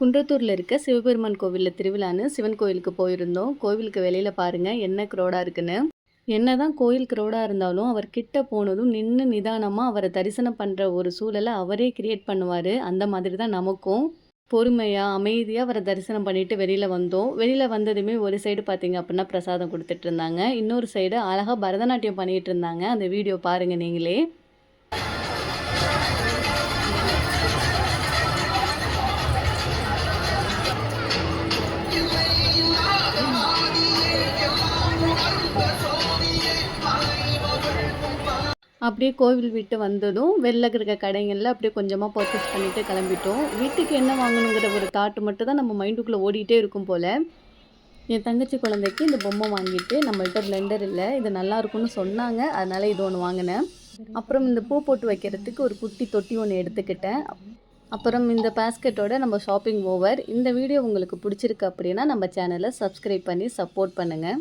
குன்றத்தூரில் இருக்க சிவபெருமான் கோவிலில் திருவிழான்னு சிவன் கோவிலுக்கு போயிருந்தோம். கோவிலுக்கு வெளியில் பாருங்கள் என்ன க்ரௌடாக இருக்குன்னு. என்னதான் கோயில் க்ரௌடாக இருந்தாலும் அவர் கிட்ட போனதும் நின்று நிதானமாக அவரை தரிசனம் பண்ணுற ஒரு சூழலை அவரே கிரியேட் பண்ணுவார். அந்த மாதிரி தான் நமக்கும் பொறுமையாக அமைதியாக அவரை தரிசனம் பண்ணிட்டு வெளியில் வந்தோம். வெளியில் வந்ததுமே ஒரு சைடு பார்த்தீங்க அப்படின்னா பிரசாதம் கொடுத்துட்டு இருந்தாங்க, இன்னொரு சைடு அழகாக பரதநாட்டியம் பண்ணிகிட்டு இருந்தாங்க. அந்த வீடியோ பாருங்கள் நீங்களே. அப்படியே கோவில் விட்டு வந்ததும் வெளில இருக்க கடைகளில் அப்படியே கொஞ்சமாக பர்ச்சேஸ் பண்ணிவிட்டு கிளம்பிட்டோம். வீட்டுக்கு என்ன வாங்கணுங்கிற ஒரு தாட்டு மட்டும் தான் நம்ம மைண்டுக்குள்ளே ஓடிட்டே இருக்கும் போல். என் தங்கச்சி குழந்தைக்கு இந்த பொம்மை வாங்கிட்டு, நம்மள்கிட்ட பிளெண்டர் இல்லை, இது நல்லாயிருக்கும்னு சொன்னாங்க, அதனால் இது ஒன்று வாங்கினேன். அப்புறம் இந்த பூ போட்டு வைக்கிறதுக்கு ஒரு குட்டி தொட்டி ஒன்று எடுத்துக்கிட்டேன். அப்புறம் இந்த பேஸ்கெட்டோட நம்ம ஷாப்பிங் ஓவர். இந்த வீடியோ உங்களுக்கு பிடிச்சிருக்கு அப்படின்னா நம்ம சேனலை சப்ஸ்கிரைப் பண்ணி சப்போர்ட் பண்ணுங்கள்.